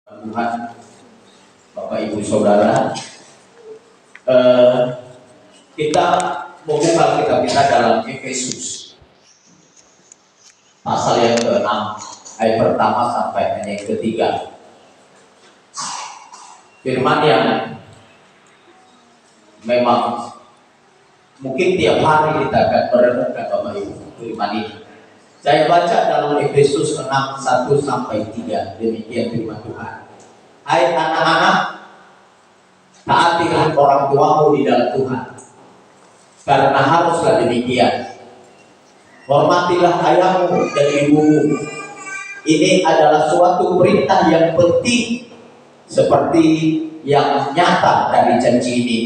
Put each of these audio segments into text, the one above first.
Tuhan, Bapak Ibu Saudara, kita membuka kitab kita dalam Efesus pasal yang ke-6 ayat pertama sampai yang ketiga. Firman yang memang mungkin tiap hari kita akan merenungkan Bapak Ibu firman ini. Saya baca dalam Efesus 6, 1 sampai 3. Demikian firman Tuhan. Hai anak-anak, taatilah orang tuamu di dalam Tuhan, karena haruslah demikian. Hormatilah ayahmu dan ibumu. Ini adalah suatu perintah yang penting, seperti yang nyata dari janji ini,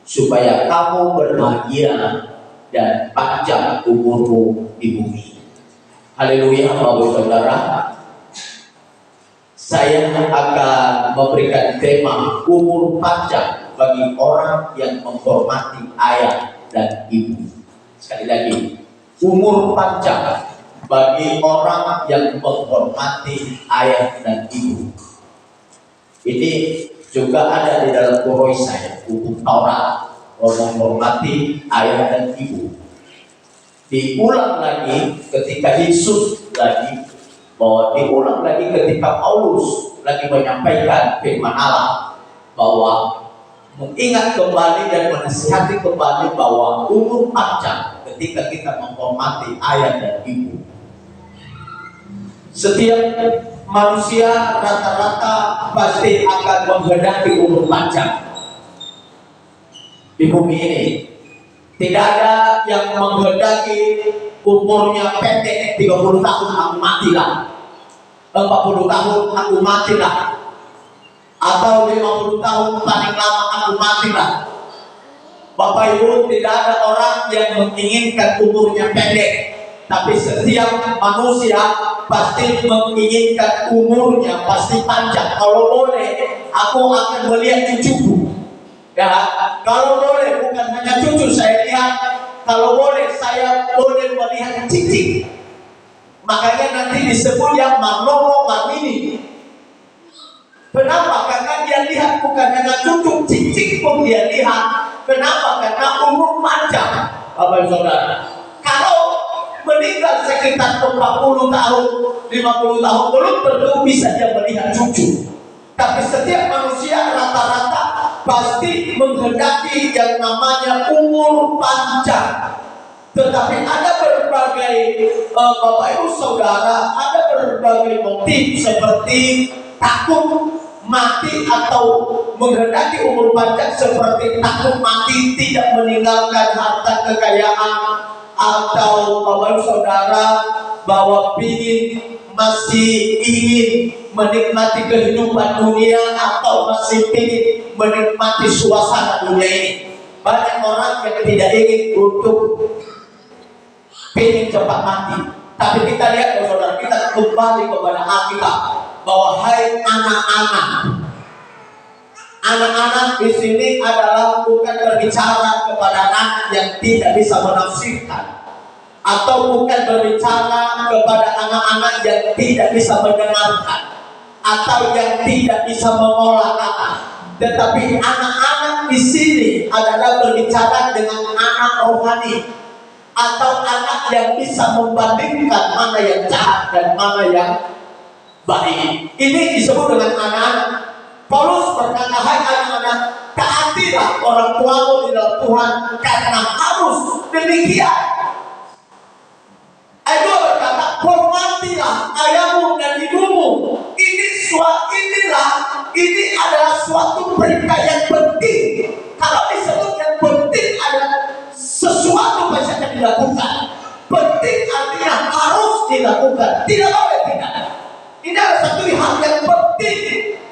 supaya kamu berbahagia dan panjang umurmu di bumi. Haleluya, Bapak Saudara. Saya akan memberikan tema umur panjang bagi orang yang menghormati ayah dan ibu. Sekali lagi, umur panjang bagi orang yang menghormati ayah dan ibu. Ini juga ada di dalam Quraisy, hukum Taurat, menghormati ayah dan ibu. Diulang lagi ketika Yesus lagi, bahwa diulang lagi ketika Paulus lagi menyampaikan firman Allah, bahwa mengingat kembali dan menasihati kembali bahwa umur panjang ketika kita menghormati ayah dan ibu. Setiap manusia rata-rata pasti akan menghendaki umur panjang di bumi ini. Tidak ada yang menghendaki umurnya pendek, 30 tahun aku matilah, 40 tahun aku matilah, atau 50 tahun paling lama aku matilah. Bapak Ibu, tidak ada orang yang menginginkan umurnya pendek, tapi setiap manusia pasti menginginkan umurnya pasti panjang. Kalau boleh, aku akan melihat cucuku. Ya, kalau boleh, bukan hanya cucu saya lihat, kalau boleh saya boleh melihat cicing. Makanya nanti disebut yang Marnomo Marmini. Kenapa? Karena dia lihat bukan hanya cucu, cicing pun dia lihat. Kenapa? Karena umur panjang, Bapak Saudara. Kalau meninggal sekitar 40 tahun, 50 tahun, belum tentu bisa dia melihat cucu. Tapi setiap manusia rata-rata pasti menghendaki yang namanya umur panjang. Tetapi ada berbagai Bapak Ibu Saudara, ada berbagai motif seperti takut mati atau menghendaki umur panjang, seperti takut mati tidak meninggalkan harta kekayaan, atau Bapak Ibu Saudara bahwa masih ingin menikmati kehidupan dunia, atau masih ingin menikmati suasana dunia ini. Banyak orang yang tidak ingin untuk ingin cepat mati. Tapi kita lihat, saudara, kita kembali kepada Alkitab, bahwa hai anak-anak di sini adalah bukan berbicara kepada anak yang tidak bisa menafsirkan, atau bukan berbicara kepada anak-anak yang tidak bisa mendengarkan, atau yang tidak bisa mengolah kata. Tetapi anak-anak di sini adalah berbicara dengan anak rohani, atau anak yang bisa membandingkan mana yang jahat dan mana yang baik. Ini disebut dengan anak-anak. Paulus berkata, hai anak-anak, taatilah orang tuamu di dalam Tuhan, karena harus demikian. Ayat 2 berkata, hormatilah ayahmu dan ibumu. Ini adalah suatu perintah yang penting. Kalau disebut yang penting adalah sesuatu yang saja dilakukan. Penting artinya harus dilakukan, tidak boleh tidak. Ini adalah satu hal yang penting,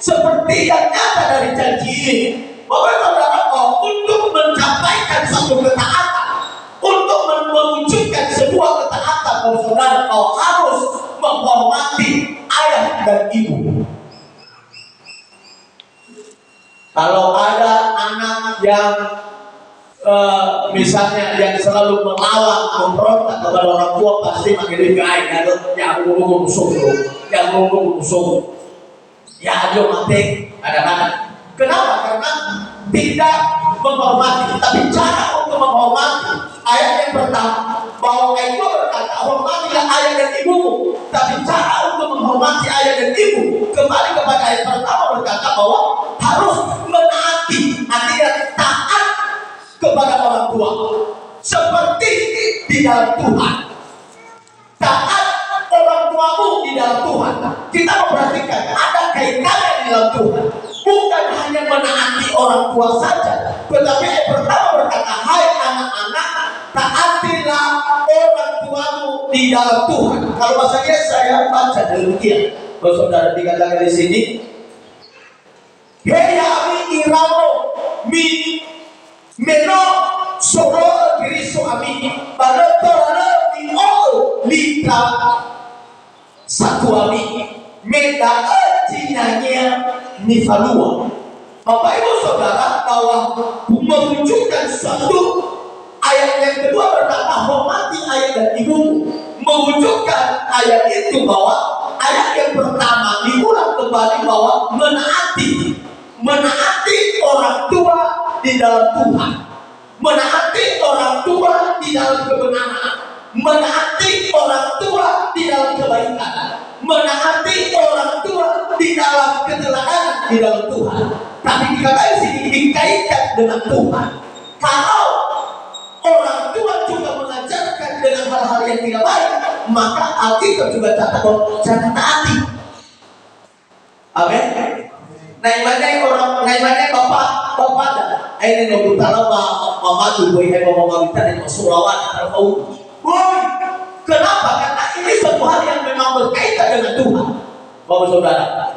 seperti yang nyata dari janji ini. Bapak Saudara, untuk mencapaikan satu ketaatan, untuk mewujudkan sebuah ketaatan, Bapak Saudara, kau harus menghormati ayah dan ibu. Kalau ada anak yang misalnya yang selalu melawan, memberontak kepada orang tua, pasti makin digaik, yang ngomong musuh. Ya ayo mati kadang-kadang. Kenapa? Karena tidak menghormati. Tapi cara untuk menghormati, ayat yang pertama bahwa itu berkata hormatilah ayah dan ibumu. Tapi cara untuk menghormati ayah dan ibu kembali kepada ayat pertama berkata bahwa harus menaati, artinya taat kepada orang tua seperti di dalam Tuhan. Taat orang tuamu di dalam Tuhan. Kita memperhatikan ada kaitannya di dalam Tuhan. Bukan hanya menaati orang tua saja, tetapi yang pertama berkata, hai anak-anak, taatilah orang tuamu di dalam Tuhan. Kalau bahasanya saya baca demikian. Kalau saudara dikatakan di sini, Heyami iramo mi meno soro diriso ami balotorano di all lita satu ami meda jinanya nifalua. Bapak Ibu Saudara, bahwa menunjukkan satu ayat yang kedua berkata hormati ayah dan ibumu, mewujudkan ayat itu bahwa ayat yang pertama diulang kembali bahwa menaati orang tua di dalam Tuhan, menaati orang tua di dalam kebenaran, menaati orang tua di dalam kebaikan, menaati orang tua di dalam keteladanan di dalam Tuhan. Tapi dikatakan di sini dikaitkan dengan Tuhan. Kalau orang tua juga mengajarkan dengan hal-hal yang tidak baik, maka Alkitab juga catat bahwa jangan taati. Amin. Naimanya bapak dah. Ini nunggu tahu mama tuh boy mama kita dan Sulawat tahu. Boy, kenapa? Karena ini suatu hal yang memang berkaitan dengan Tuhan. Bapak Saudara,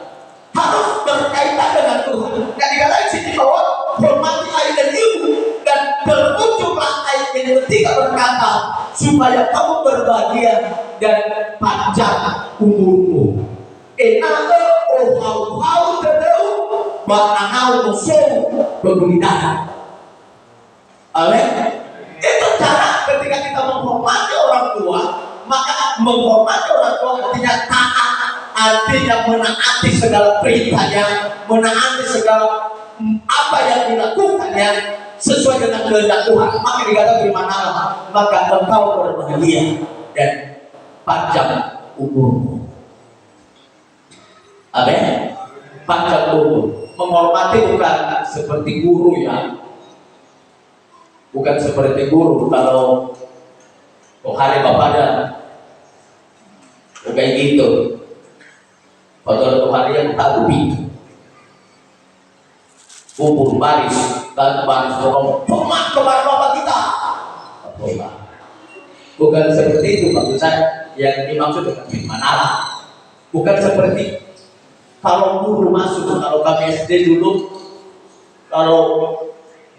harus berkaitan dengan Tuhan. Dan dikatakan di sini bahwa hormati ayah dan ibu, dan bermuncullah ayat yang ketiga berkata supaya kamu berbahagia dan panjang umurmu. Enaga hau terdeu bakal musuh bergulita. Amin. Itu cara ketika kita menghormati orang tua, maka menghormati orang tua artinya taat, artinya menaati segala perintahnya, menaati segala apa yang dilakukannya sesuai dengan kehendak Tuhan. Maka dikatakan firman Allah, maka engkau berbahagia dan panjang umurmu. Amin. Panjang umur. Menghormati bukan seperti guru ya. Bukan seperti guru kalau hari bapak dan kayak gitu. Pada hari yang tak lebih umur baris dan baris hormat kepada bapak kita. Bukan seperti itu maksud saya yang dimaksud dengan firman Allah. Bukan seperti kalau guru masuk, kalau kami SD dulu, kalau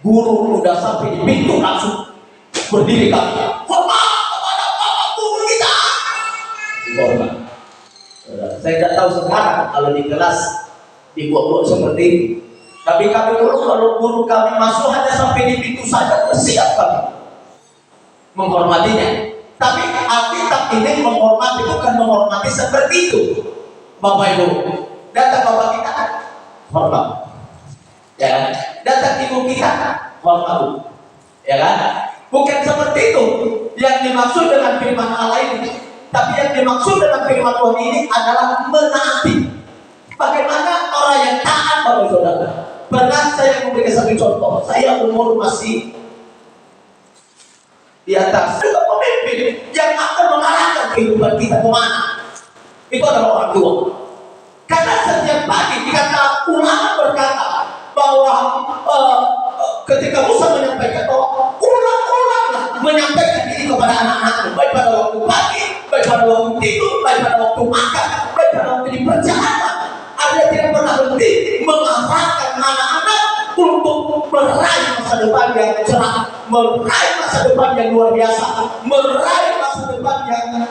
guru udah sampai di pintu langsung berdiri kami, hormat kepada bapak guru kita. Hormat. Saya tidak tahu sekarang kalau di kelas dibuat seperti ini. Tapi kami dulu kalau guru kami masuk hanya sampai di pintu saja, siap kami menghormatinya. Tapi Alkitab ini menghormati bukan menghormati seperti itu, Bapak Ibu. Datang bapak kita hormat, ya kan? Datang ibu kita hormat, ya kan? Bukan seperti itu yang dimaksud dengan firman Allah ini. Tapi yang dimaksud dengan firman Tuhan ini adalah menaati. Bagaimana orang yang taat, Bapak Saudara? Pernah saya memberikan satu contoh. Saya umur masih di atas juga pemimpin yang akan mengarahkan kehidupan kita kemana. Itu adalah orang tua. Karena setiap pagi dikata ulama berkata bahwa ketika Musa menyampaikan bahwa ulang-ulanglah menyampaikan ini kepada anak-anakmu, baik pada waktu pagi, baik pada waktu tidur, baik pada waktu makan, baik pada waktu di perjalanan. Ada tidak pernah berhenti mengarahkan anak-anak untuk meraih masa depan yang cerah, meraih masa depan yang luar biasa, meraih masa depan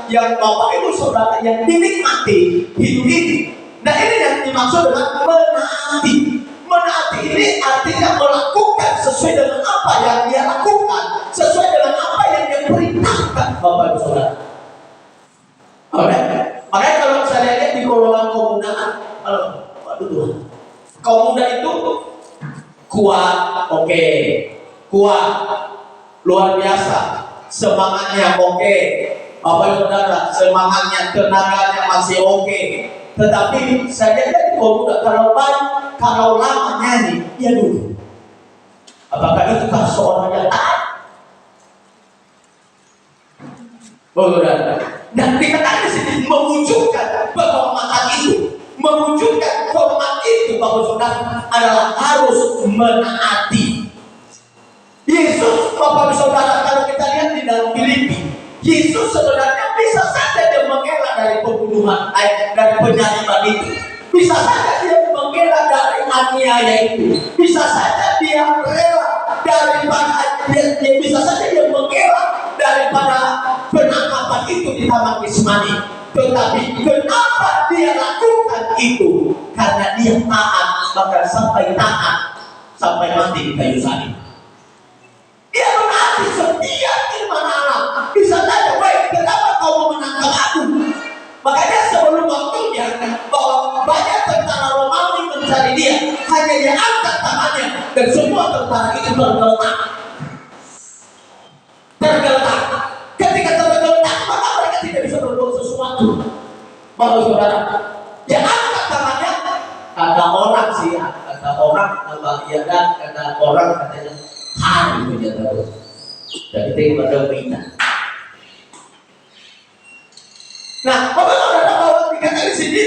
yang Bapak Ibu Saudara yang dinikmati hidup ini. Nah ini yang dimaksud dengan menaati. Menaati ini artinya melakukan sesuai dengan apa yang dia lakukan, sesuai dengan apa yang dia perintahkan, Bapak Ibu Saudara. Oke. Makanya kalau misalnya lihat di golongan komunal, waduh, Kaum muda itu kuat, oke, kuat, luar biasa, semangatnya oke, Bapak Saudara, semangatnya, tenaganya masih oke. Tetapi saya jadi kaum muda kalau lama nyanyi, ya dulu. Apakah itu seorang yang taat? Saudara, dan dikatakan di sini mewujudkan penghormatan itu, mewujudkan hormat itu, Bapak Saudara, adalah harus menaati. Yesus, Bapak Saudara, kalau kita lihat di dalam Filipi, Yesus sebenarnya bisa saja dia mengelak dari pembunuhan, dari penyaliban itu, bisa saja dia mengelak dari aniaya itu, bisa saja dia rela daripada dia bisa saja dia mengelak daripada penangkapan itu di Taman Getsemani. Tetapi kenapa dia lakukan itu? Karena dia taat, bahkan sampai mati di kayu salib. Dia menaati setiap firman Allah. Bisa saja, baik, kenapa kau menangkap aku? Makanya sebelum waktunya bahwa banyak tentara Romawi mencari dia, hanya dia angkat tangannya dan semua tentara itu tergeletak. Ketika tergeletak, maka mereka tidak bisa berbuat sesuatu. Bapak Saudara, dia angkat tangannya. Kata orang sih, kata orang katanya hari menjadi jadi tinggal pada berita. Nah, Bapak Saudara, bahwa dikatakan di sini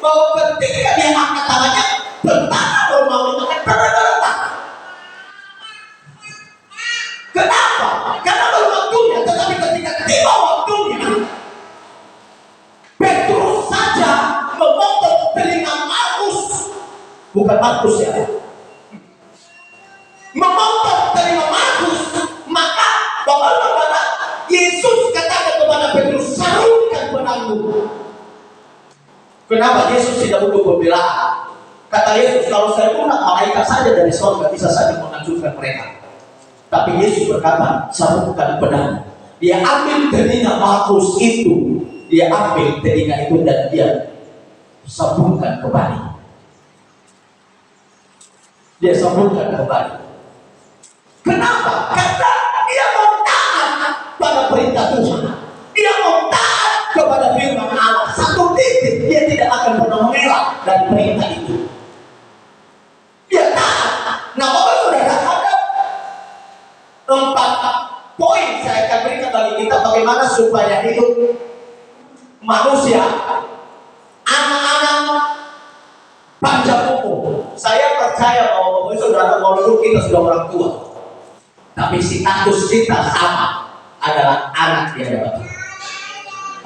bahwa ketika dia angkat tangannya, tentara Romawi akan tergeletak. Kenapa? Karena belum waktunya. Tetapi ketika tiba waktunya, Petrus saja memotong telinga Markus, bukan Markus ya, memotong telinga Markus. Maka Bapak Saudara, Yesus katakan kepada Petrus, sarungkan pedangmu. Kenapa Yesus tidak butuh pembelaan? Kata Yesus, kalau saya pun malaikat saja dari surga bisa saja menghancurkan mereka. Tapi Yesus berkata, sarungkan pedang. Dia ambil telinga Markus itu, dia ambil telinga itu dan dia sambungkan kembali. Dia sambungkan kembali. Kenapa? Karena dia mau taat pada perintah Tuhan. Dia mau taat kepada firman Allah. Satu titik dia tidak akan pernah mengelak dari perintah itu. Dia taat. Nah, Bapak Saudara, ada 4 poin saya akan berikan bagi kita bagaimana supaya hidup manusia, anak-anak panjang umur. Saya percaya bahwa Bapak Saudara, walaupun kita sudah orang tua, tapi status kita sama, adalah anak di hadapan Tuhan.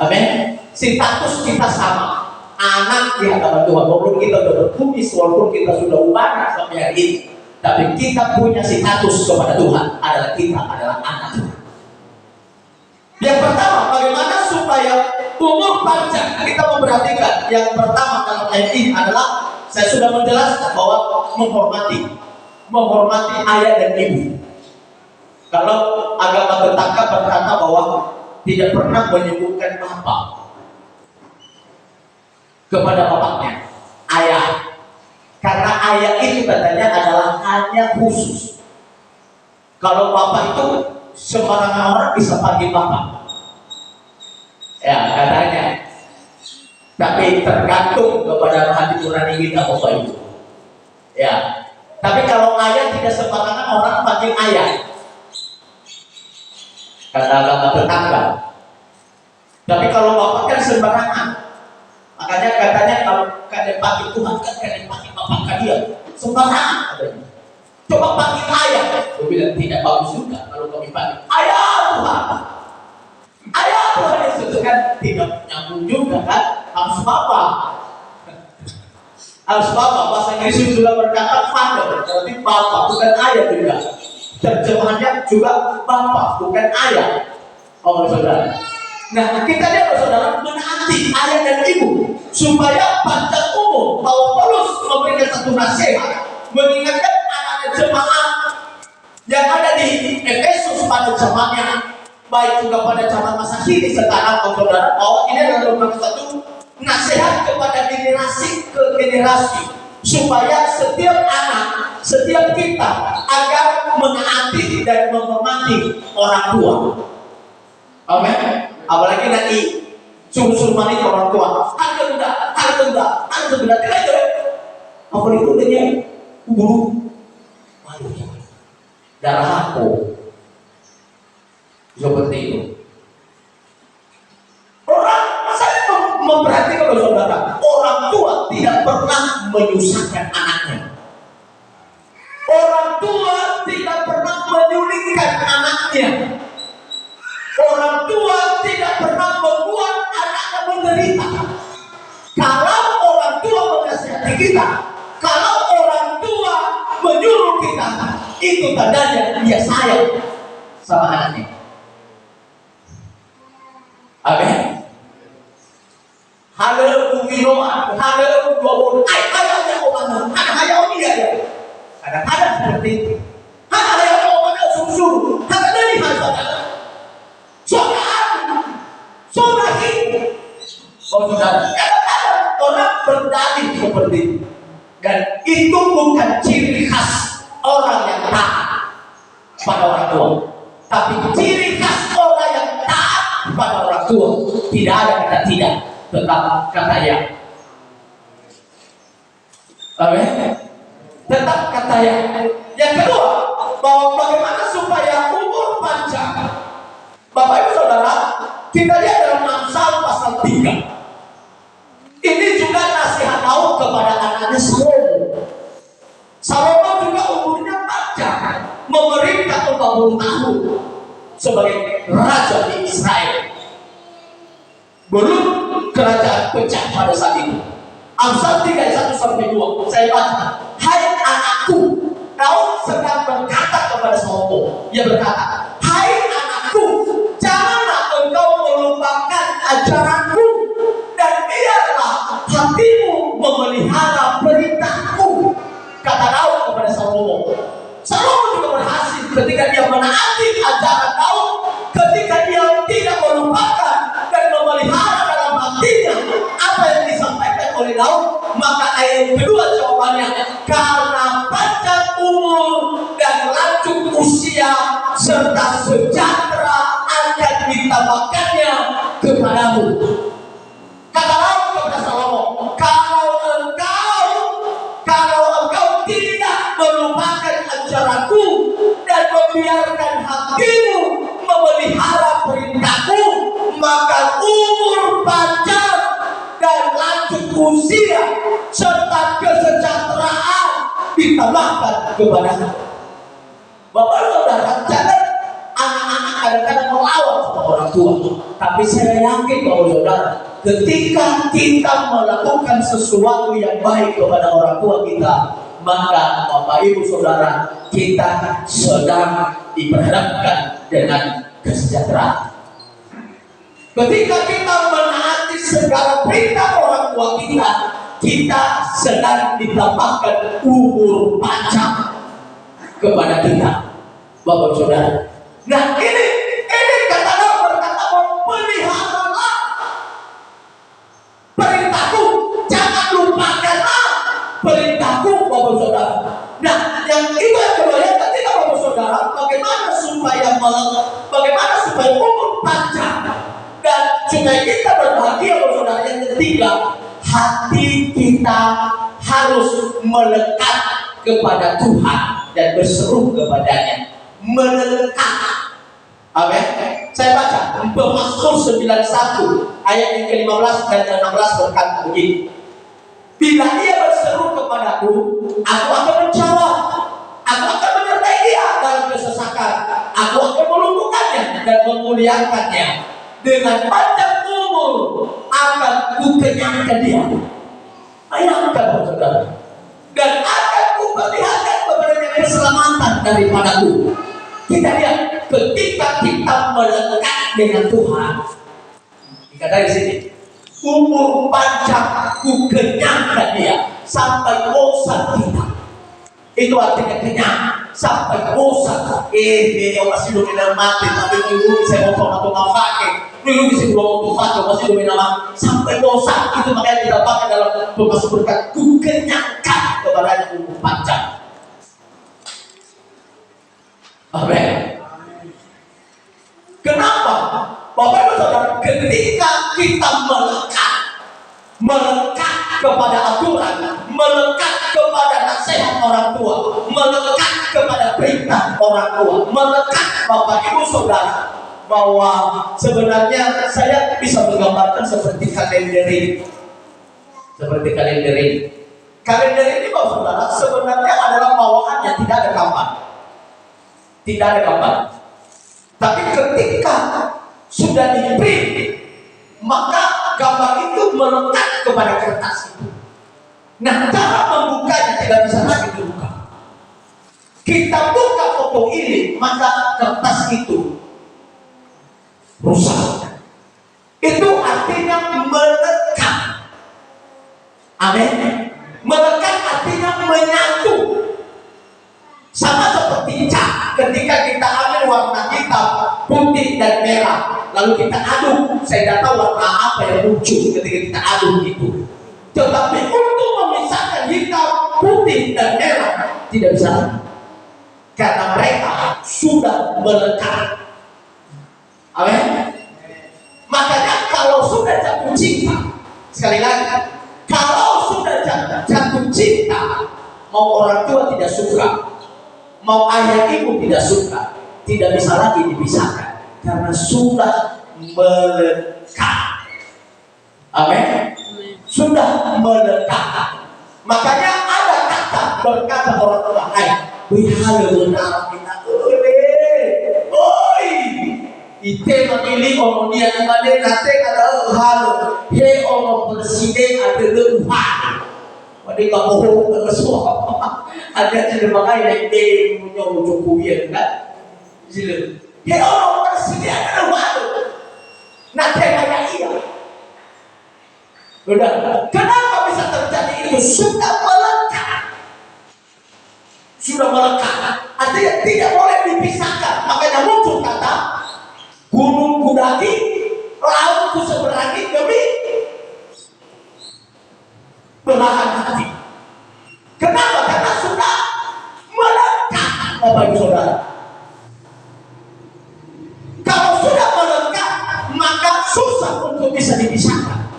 Amin. Status kita sama, anak di hadapan Tuhan. Walaupun kita sudah berkumis, walaupun kita sudah ubah sampai hari ini, tapi kita punya status kepada Tuhan, adalah kita adalah anak Tuhan. Yang pertama, bagaimana supaya umur panjang? Kita memperhatikan yang pertama dalam ayat ini adalah, saya sudah menjelaskan bahwa menghormati ayah dan ibu. Kalau agama Batak berkata bahwa tidak pernah menyebutkan bapak kepada bapaknya, ayah. Karena ayah itu katanya adalah hanya khusus. Kalau bapak itu sembarangan orang bisa panggil bapak. Ya, katanya. Tapi tergantung kepada hati nurani kita bapak itu. Ya. Tapi kalau ayah tidak sembarangan orang panggil ayah. Kata agama tetangga. Tapi kalau bapak kan sembarangan. Makanya katanya kalau kalian panggil Tuhan kan kalian panggil bapak kalian sembarangan katanya. Coba panggil ayah. Saya bilang tidak bagus juga kalau kami panggil ayah Tuhan. Ayah Tuhan Yesus kan tidak nyambung juga kan. Harus bapak. Harus bapak. Bahasa Inggris juga berkata father, berarti bapak bukan ayah juga. Terjemahannya juga bapak bukan ayah. Oh saudara. Nah, kita lihat saudara, menaati ayah dan ibu supaya panjang umur. Bahwa Paulus memberikan satu nasihat, mengingatkan anak-anak jemaat yang ada di Efesus pada zamannya, baik juga pada zaman masa kini sekarang, saudara, bahwa ini adalah merupakan satu nasihat kepada generasi ke generasi supaya setiap setiap kita agar menaati dan menghormati orang tua. Amin. Apalagi nanti suruh mandi ke orang tua. Harga benda, tidak ada. Apa itu dia buru, darah aku, seperti itu. Orang saya memperhatikan saudara, orang tua tidak pernah menyusahkan anaknya. Orang tua tidak pernah menyulitkan anaknya. Orang tua tidak pernah membuat anaknya menderita. Kalau orang tua menasihati kita, kalau orang tua menyuruh kita, itu tandanya dia sayang sama anaknya. Amin. Halo Buminoan, halo Buminoan, ayahnya orang, ayah dia ya. Kadang-kadang seperti itu. Ayah orang susu, kadang-kadang di mana? Saudara itu, saudara, kadang-kadang orang berdalih seperti itu. Dan itu bukan ciri khas orang yang taat pada orang tua, tapi ciri khas orang yang taat pada orang tua. Tidak ada kata tidak, tetap kata ya. Amin. Tetap kata ya. Yang kedua, bahwa bagaimana supaya umur panjang. Bapak Ibu Saudara, kita lihat dalam Amsal pasal 3. Ini juga nasihat Daud kepada anaknya Salomo. Salomo juga umurnya panjang, memerintah 40 tahun sebagai raja di Israel. Belum kerajaan pecah pada saat itu. Amsal 3 ayat 1-2 saya baca. Hai anakku, Daud sedang berkata kepada Salomo. Ia berkata, hai anakku, janganlah engkau melupakan ajaranku dan biarlah hatimu memelihara perintahku. Kata Daud kepada Salomo. Salomo juga berhasil ketika dia menaati ajaran Daud, ketika dia tidak melupakan dan memelihara dalam hatinya apa yang disampaikan oleh Daud. Maka ayat yang kedua jawabannya, karena panjang umur dan lanjut usia serta sejahtera akan ditambahkannya kepadamu. Kata Daud kepada Salomo, kalau engkau tidak melupakan ajaranku dan membiarkan hatimu memelihara perintahku, maka umur panjang dan lanjut usia serta kesejahteraan ditambahkan kepadamu. Bapak Saudara, jangan anak-anak kadang-kadang melawan sama orang tua. Tapi saya yakin bahwa saudara, ketika kita melakukan sesuatu yang baik kepada orang tua kita, maka Bapak Ibu Saudara, kita sedang diperhadapkan dengan kesejahteraan. Ketika kita menaati segala perintah orang tua kita, kita sedang ditambahkan umur panjang kepada kita, Bapak Saudara. Nah ini kata Allah berkata, peliharalah perintahku, jangan lupakanlah perintahku, Bapak Saudara. Nah yang itu yang kedua, yang ketiga Bapak Saudara, bagaimana supaya umur panjang dan supaya kita berbahagia, Bapak Saudara. Yang ketiga, hati kita harus melekat kepada Tuhan dan berseru kepadanya, melekat. Amin. Saya baca Mazmur 91 ayat yang ke-15 dan ke-16 berkata begini. Bila ia berseru kepadaku, aku akan menjawab. Aku akan menyertai dia dalam kesesakan. Aku akan melumpuhkannya dan memuliakannya. Dengan panjang umur akan kukenyangkan dia. Bayangkan saudara. Dan akan kuperlihatkan kepadanya keselamatan daripadaku. Kita lihat ketika kita melekat dengan Tuhan. Dikata di sini, umur panjang kukenyangkan dia sampai bosan kita. Itu artinya kenyang sampai bosan. Dia masih belum mati, tapi dulu saya mau pakai. Dulu bisa belum masih belum sampai bosan. Itu makanya kita pakai dalam Mazmur berkat, kukenyangkan kepada umur panjang. ketika kita melekat kepada aturan, melekat kepada nasihat orang tua, melekat kepada perintah orang tua, melekat Bapak Ibu Saudara, bahwa sebenarnya saya bisa menggambarkan seperti kalender ini. Kalender ini Bapak Saudara sebenarnya adalah bawaan yang tidak ada gambar. Tidak ada gambar. Tapi ketika sudah di-print, maka gambar itu melekat kepada kertas itu. Nah, cara membukanya tidak bisa lagi dibuka. Kita buka foto ini, maka kertas itu rusak. Itu artinya melekat. Amin. Melekat artinya menyatu. Sama seperti cat, ketika kita ambil warna hitam, putih dan merah, lalu kita aduk, saya tidak tahu warna apa yang muncul ketika kita aduk itu. Tetapi untuk memisahkan hitam, putih dan merah tidak bisa, karena mereka sudah melekat. Amin. Makanya kalau sudah jatuh cinta, sekali lagi, kalau sudah jatuh cinta, mau orang tua tidak suka, mau ayah ibu tidak suka, tidak bisa lagi dipisahkan karena sudah melekat. Amin. Sudah melekat. Makanya ada kata berkata orang tua, "Bihalo benar kita oi, ite memilih orang dia kembali nanti kata halo, he orang presiden ada lupa." Pada kamu bersuara, ada jadi makai yang dia punya Jokowi kan, jadi, he orang presiden ada malu, nanti kayak iya. Udah, kenapa bisa terjadi itu? Sudah melekat, artinya tidak boleh dipisahkan. Makanya muncul kata gunung kudaki, laut kuseberangi demi belahan hati. Kenapa? Karena sudah melekat, Bapak Ibu Saudara. Kalau sudah melekat, maka susah untuk bisa dipisahkan.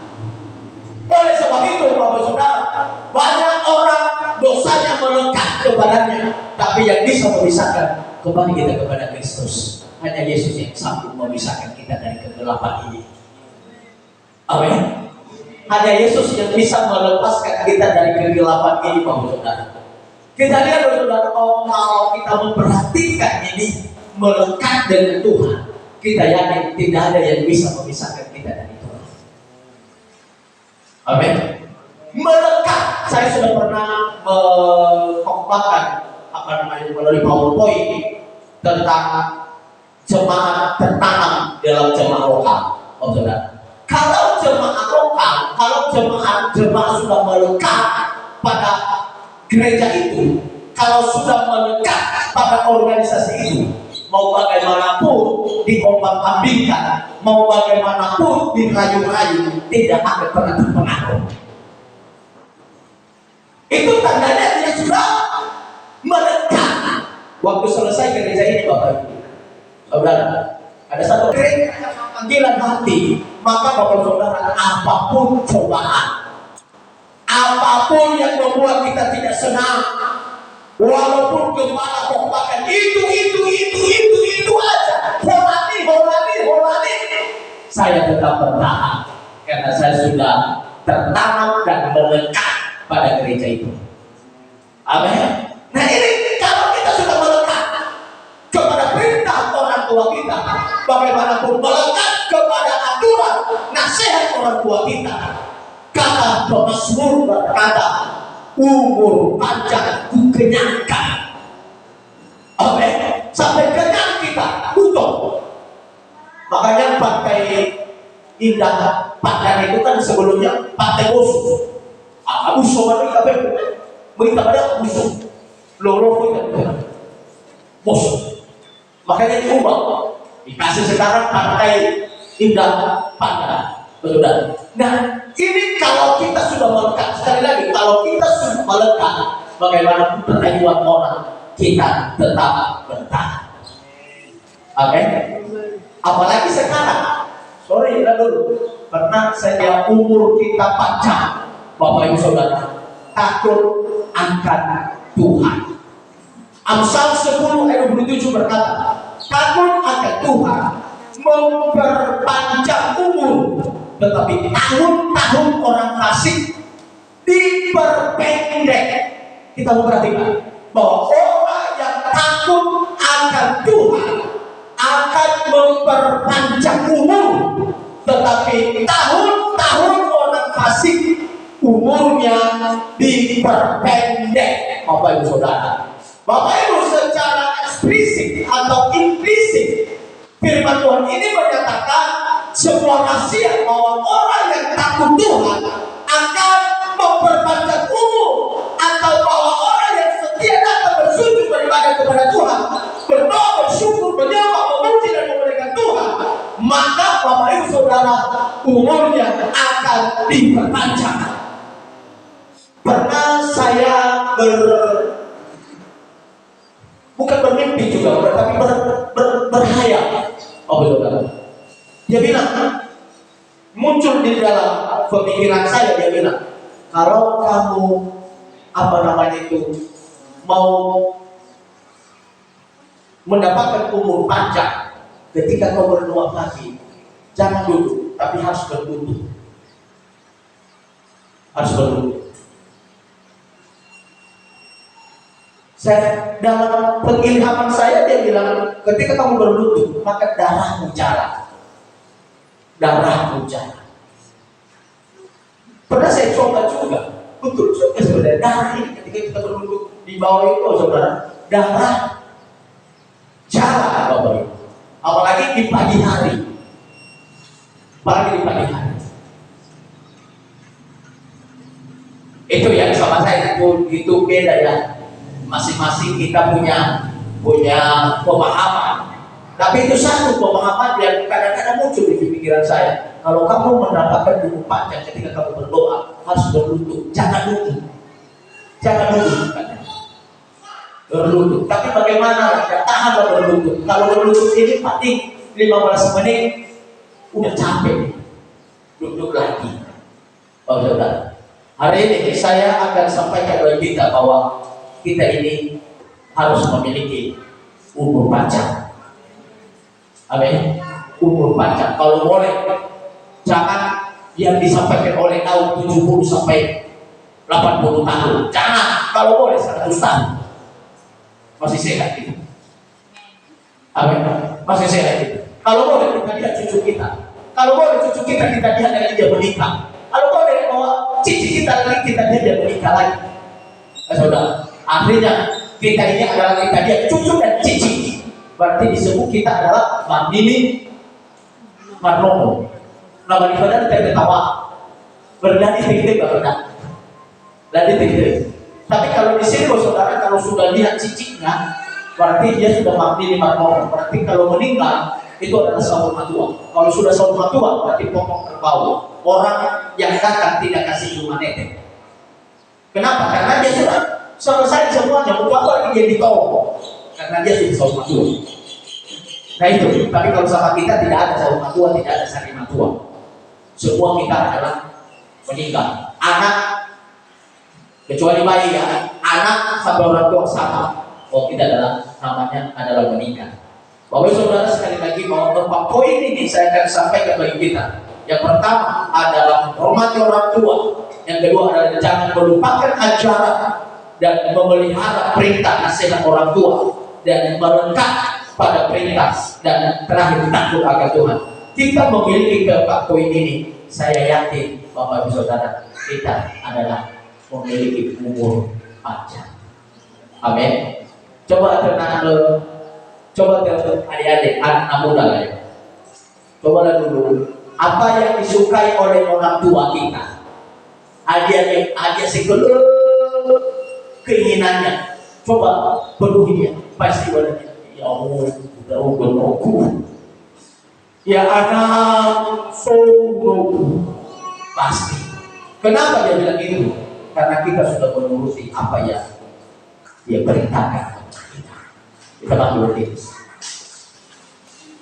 Oleh sebab itu, Bapak Ibu Saudara, banyak orang dosanya melekat kepadanya, tapi yang bisa memisahkan kembali kita kepada Kristus. Hanya Yesus yang sanggup memisahkan kita dari kegelapan ini. Amin. Hanya Yesus yang bisa melepaskan kita dari kegelapan ini, Bapak Saudara. Kita lihat, Bapak Saudara, kalau kita memperhatikan ini melekat dengan Tuhan, kita yakin tidak ada yang bisa memisahkan kita dari Tuhan. Amin. Melekat. Saya sudah pernah mengkhotbahkan melalui PowerPoint tentang jemaat tertanam dalam jemaat lokal, Bapak Saudara. Kalau jemaat lokal, kalau jemaat sudah melekat pada gereja itu, kalau sudah melekat pada organisasi itu, mau bagaimanapun diombang-ambingkan, mau bagaimanapun dirayu-rayu, tidak akan pernah terpengaruh. Itu tandanya dia sudah melekat. Waktu selesai gereja ini, Bapak Ibu Saudara, ada satu gereja panggilan hati, maka Bapak Saudara, apapun cobaan, apapun yang membuat kita tidak senang, walaupun gembala khotbahkan itu aja, holani, saya tetap bertahan karena saya sudah tertanam dan melekat pada gereja itu. Amin. Nah ini kalau kita sudah melekat kepada perintah orang tua kita, bagaimanapun melekat kepada aturan nasihat orang tua kita. Kata pemazmur berkata, umur panjang ku kenyangkan. Amin. Sampai kenyang kita utuh. Makanya Pantai Indah Pandan itu kan sebelumnya Pantai Bosu. Abuso baru apa? Berita pada abuso. Loro pun Bosu. Makanya diubah. Dikasih sekarang Pantai Indah Pandan. Betul. Nah, ini kalau kita sudah melekat, sekali lagi, kalau kita sudah melekat, bagaimana perayuan orang, kita tetap bertahan. Oke? Apalagi sekarang Sorry, dulu. Karena sejak umur kita panjang, Bapak Ibu Saudara, takut akan Tuhan. Amsal 10 ayat 27 berkata, takut akan Tuhan memperpanjang umur, tetapi tahun-tahun orang fasik diperpendek. Kita memperhatikan bahwa orang yang takut akan Tuhan akan memperpanjang umur, tetapi tahun-tahun orang fasik umurnya diperpendek. Bapak Ibu Saudara, Bapak Ibu, secara eksplisit atau implisit firman Tuhan ini menyatakan sebuah rahasia bahwa orang yang takut Tuhan akan memperpanjang umur, atau bahwa orang yang setia datang bersujud beribadah kepada Tuhan, berdoa, bersyukur, menyembah, memuji dan memuliakan Tuhan, maka Bapak Ibu Saudara, umurnya akan diperpanjang. Pernah saya bukan bermimpi juga, tapi berhayal. Oh Saudara, dia bilang, muncul di dalam pemikiran saya, dia bilang, kalau kamu mau mendapatkan umur panjang, ketika kau berdoa pagi, jangan duduk, tapi harus berlutut. Harus berlutut. Dalam pengilhaman saya, dia bilang, ketika kamu berlutut, maka darahmu jalan. Darahmu jalan. Pernah saya coba juga, betul juga sebenarnya darah ini ketika kita berlutut di bawah itu, saudara, darah jalan, Bapak Ibu. Apalagi di pagi hari. Itu yang sama saya itu beda ya. Masing-masing kita punya pemahaman. Tapi itu satu pemahaman yang kadang-kadang muncul di pikiran saya. Kalau kamu mendapatkan umur panjang ketika kamu berdoa, harus berlutut, jangan duduk. Berlutut. Tapi bagaimana? Ya, tahanlah berlutut. Kalau berlutut ini paling 15 menit udah capek. Duduk lagi. Oh saudara, hari ini saya akan sampaikan bagi kita bahwa kita ini harus memiliki umur panjang. Amin. Umur panjang. Kalau boleh, jangan yang disampaikan oleh tahun 70 sampai 80 tahun. Jangan. Kalau boleh 100 tahun. Masih sehat kita. Amin. Masih sehat kita. Kalau boleh kita lihat cucu kita. Kalau boleh cucu kita lihat lagi dia menikah. Kalau boleh bahwa cici kita lihat dia menikah lagi. Saudara, akhirnya kita ini adalah kita dia cucu dan cici. Berarti disebut kita adalah Mandini Marnomo. Nama di badan kita ketawa. Berdani tinggi badan. Ladi tinggi. Tapi kalau di sini saudara, kalau sudah lihat ciciknya, berarti dia sudah Mandini Marnomo. Berarti kalau meninggal itu adalah saum matua. Kalau sudah saum matua, berarti pokok terbau. Orang yang datang tidak kasih humanete. Kenapa? Karena dia sudah selesai semuanya. Untuk apa lagi dia ditolong? Karena dia sudah saum matua. Nah itu. Tapi kalau sama kita tidak ada saum matua, tidak ada sari matua. Semua kita adalah meninggal. Anak, kecuali bayi ya, anak sampai orang tua sama. Oh kita namanya adalah meninggal. Bapak saudara, sekali lagi bahwa beberapa poin ini saya akan sampaikan bagi kita. Yang pertama adalah menghormati orang tua. Yang kedua adalah jangan melupakan ajaran dan memelihara perintah nasihat orang tua, dan melekat pada perintah, dan terakhir takut akan Tuhan. Kita memiliki keempat poin ini. Saya yakin Bapak Ibu Saudara, kita adalah memiliki umur panjang. Amin. Coba tenang adik-adik, anak muda lah ya. Coba dulu, apa yang disukai oleh orang tua kita? Ada segala keinginannya. Coba penuhi dia, pasti ada. Ya Allah, udah aku. Ya anak sungguh pasti. Kenapa dia bilang itu? Karena kita sudah menuruti apa yang dia perintahkan. Kita bantu